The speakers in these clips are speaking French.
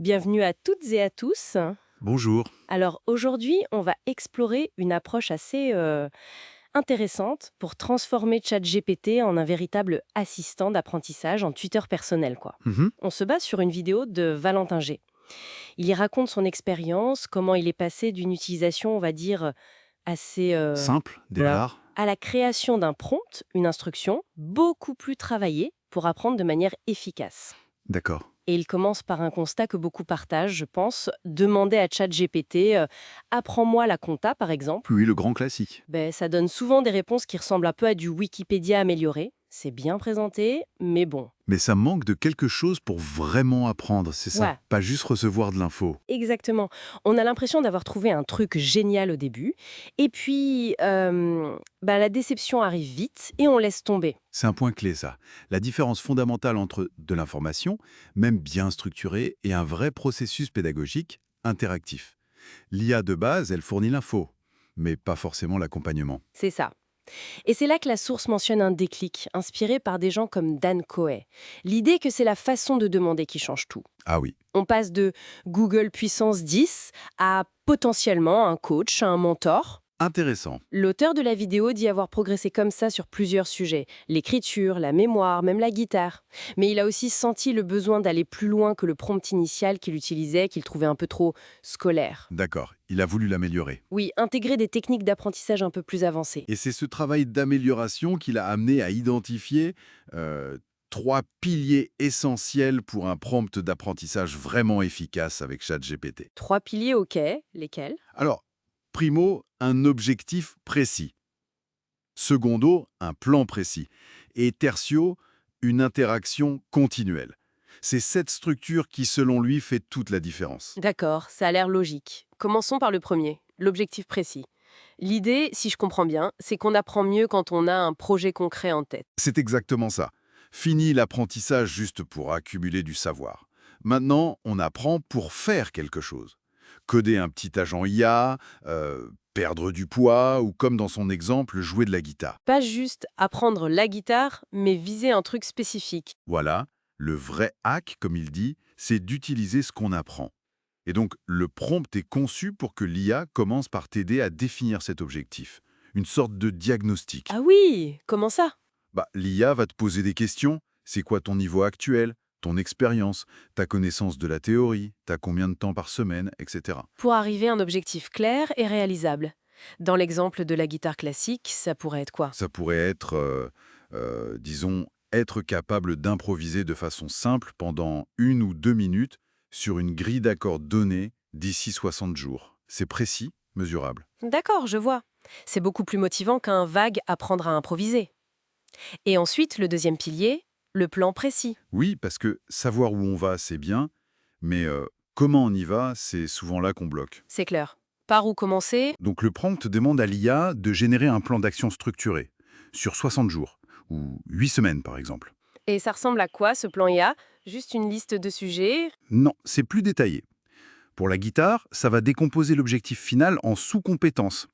Bienvenue à toutes et à tous. Bonjour. Alors aujourd'hui, on va explorer une approche assez intéressante pour transformer ChatGPT en un véritable assistant d'apprentissage, en tuteur personnel, quoi. Mhm. On se base sur une vidéo de Valentin G. Il y raconte son expérience, comment il est passé d'une utilisation, on va dire, assez Simple, dès le voilà, départ. à la création d'un prompt, une instruction, beaucoup plus travaillée pour apprendre de manière efficace. D'accord. Et il commence par un constat que beaucoup partagent, je pense. Demander à ChatGPT apprends-moi la compta, par exemple. Oui, le grand classique. Ça donne souvent des réponses qui ressemblent un peu à du Wikipédia amélioré. C'est bien présenté, mais bon. Mais ça manque de quelque chose pour vraiment apprendre, c'est ça. Ouais, Pas juste recevoir de l'info. exactement. On a l'impression d'avoir trouvé un truc génial au début. Et puis, la déception arrive vite et on laisse tomber. C'est un point clé, ça. La différence fondamentale entre de l'information, même bien structurée, et un vrai processus pédagogique interactif. L'IA de base, elle fournit l'info, mais pas forcément l'accompagnement. C'est ça. Et c'est là que la source mentionne un déclic, inspiré par des gens comme Dan Coe. L'idée que c'est la façon de demander qui change tout. Ah oui. On passe de Google puissance 10 à potentiellement un coach, un mentor. Intéressant. L'auteur de la vidéo dit avoir progressé comme ça sur plusieurs sujets, l'écriture, la mémoire, même la guitare. Mais il a aussi senti le besoin d'aller plus loin que le prompt initial qu'il utilisait, qu'il trouvait un peu trop scolaire. D'accord. Il a voulu l'améliorer. Oui, intégrer des techniques d'apprentissage un peu plus avancées. Et c'est ce travail d'amélioration qui l'a amené à identifier euh, 3 piliers essentiels pour un prompt d'apprentissage vraiment efficace avec ChatGPT. 3 piliers, ok. Lesquels? Alors, primo, un objectif précis. Secondo, un plan précis. Et tertio, une interaction continuelle. C'est cette structure qui, selon lui, fait toute la différence. D'accord, ça a l'air logique. Commençons par le premier, l'objectif précis. L'idée, si je comprends bien, c'est qu'on apprend mieux quand on a un projet concret en tête. C'est exactement ça. Fini l'apprentissage juste pour accumuler du savoir. Maintenant, on apprend pour faire quelque chose. Coder un petit agent IA, perdre du poids ou, comme dans son exemple, jouer de la guitare. Pas juste apprendre la guitare, mais viser un truc spécifique. Voilà, le vrai hack, comme il dit, c'est d'utiliser ce qu'on apprend. Et donc, le prompt est conçu pour que l'IA commence par t'aider à définir cet objectif. Une sorte de diagnostic. Ah oui, comment ça? L'IA va te poser des questions. C'est quoi ton niveau actuel, ton expérience, ta connaissance de la théorie, t'as combien de temps par semaine, etc. Pour arriver à un objectif clair et réalisable. Dans l'exemple de la guitare classique, ça pourrait être quoi? Ça pourrait être, disons, être capable d'improviser de façon simple pendant 1 ou 2 minutes sur une grille d'accords donnée d'ici 60 jours. C'est précis, mesurable. D'accord, je vois. C'est beaucoup plus motivant qu'un vague apprendre à improviser. Et ensuite, le deuxième pilier, le plan précis. Oui, parce que savoir où on va, c'est bien, mais comment on y va, c'est souvent là qu'on bloque. C'est clair. Par où commencer? Donc le prompt demande à l'IA de générer un plan d'action structuré, sur 60 jours, ou 8 semaines par exemple. Et ça ressemble à quoi ce plan IA? Juste une liste de sujets? Non, c'est plus détaillé. Pour la guitare, ça va décomposer l'objectif final en sous-compétences.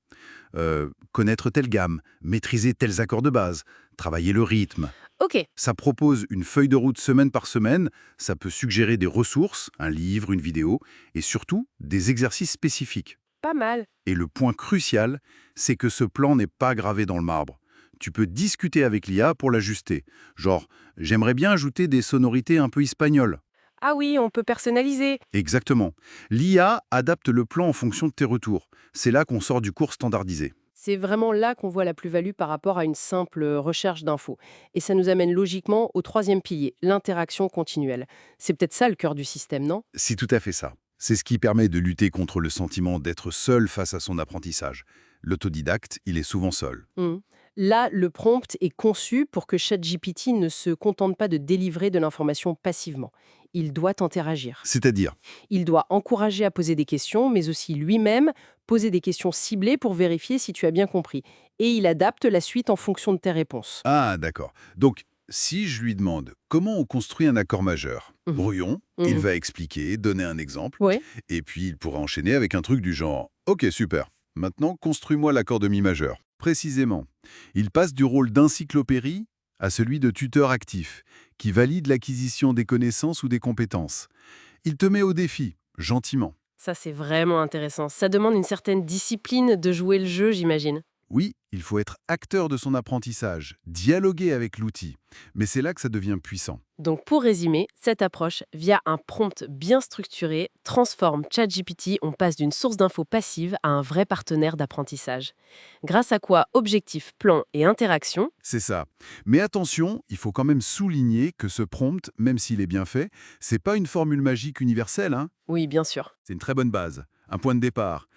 Connaître telle gamme, maîtriser tels accords de base, travailler le rythme. Ok, Ça propose une feuille de route semaine par semaine, ça peut suggérer des ressources, un livre, une vidéo, et surtout des exercices spécifiques. pas mal. Et le point crucial, c'est que ce plan n'est pas gravé dans le marbre. Tu peux discuter avec l'IA pour l'ajuster. Genre, j'aimerais bien ajouter des sonorités un peu espagnoles. Ah oui, on peut personnaliser. Exactement. L'IA adapte le plan en fonction de tes retours. C'est là qu'on sort du cours standardisé. C'est vraiment là qu'on voit la plus-value par rapport à une simple recherche d'infos. Et ça nous amène logiquement au troisième pilier, l'interaction continuelle. C'est peut-être ça le cœur du système, non? C'est tout à fait ça. C'est ce qui permet de lutter contre le sentiment d'être seul face à son apprentissage. L'autodidacte, il est souvent seul. Mhm. Là, le prompt est conçu pour que ChatGPT ne se contente pas de délivrer de l'information passivement. Il doit interagir. C'est-à-dire, Il doit encourager à poser des questions, mais aussi lui-même poser des questions ciblées pour vérifier si tu as bien compris. Et il adapte la suite en fonction de tes réponses. ah d'accord. Donc, si je lui demande comment on construit un accord majeur, Mhm. brouillon, il Mhm. va expliquer, donner un exemple, Ouais. et puis il pourra enchaîner avec un truc du genre « Ok, super, maintenant construis-moi l'accord de mi majeur ». Précisément, il passe du rôle d'encyclopédie à celui de tuteur actif, qui valide l'acquisition des connaissances ou des compétences. Il te met au défi, gentiment. Ça, c'est vraiment intéressant. Ça demande une certaine discipline de jouer le jeu, j'imagine. Oui, il faut être acteur de son apprentissage, dialoguer avec l'outil. Mais c'est là que ça devient puissant. Donc pour résumer, cette approche, via un prompt bien structuré, transforme ChatGPT, on passe d'une source d'infos passive à un vrai partenaire d'apprentissage. Grâce à quoi objectifs, plans et interactions, C'est ça. Mais attention, il faut quand même souligner que ce prompt, même s'il est bien fait, c'est pas une formule magique universelle, hein. oui bien sûr. C'est une très bonne base, un point de départ.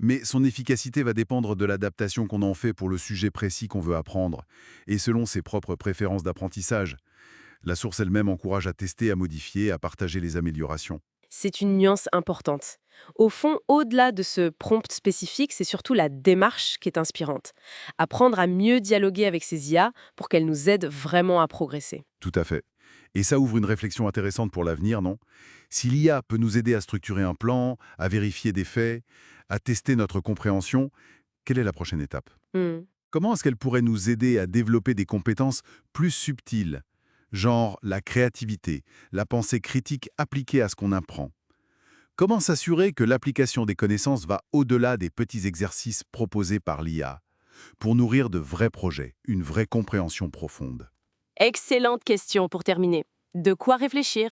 Mais son efficacité va dépendre de l'adaptation qu'on en fait pour le sujet précis qu'on veut apprendre, et selon ses propres préférences d'apprentissage. La source elle-même encourage à tester, à modifier, à partager les améliorations. C'est une nuance importante. Au fond, au-delà de ce prompt spécifique, c'est surtout la démarche qui est inspirante. Apprendre à mieux dialoguer avec ces IA pour qu'elles nous aident vraiment à progresser. Tout à fait. Et ça ouvre une réflexion intéressante pour l'avenir, non? Si l'IA peut nous aider à structurer un plan, à vérifier des faits, à tester notre compréhension, quelle est la prochaine étape? Hmm. Comment est-ce qu'elle pourrait nous aider à développer des compétences plus subtiles, genre la créativité, la pensée critique appliquée à ce qu'on apprend? Comment s'assurer que l'application des connaissances va au-delà des petits exercices proposés par l'IA, pour nourrir de vrais projets, une vraie compréhension profonde? Excellente question pour terminer. De quoi réfléchir.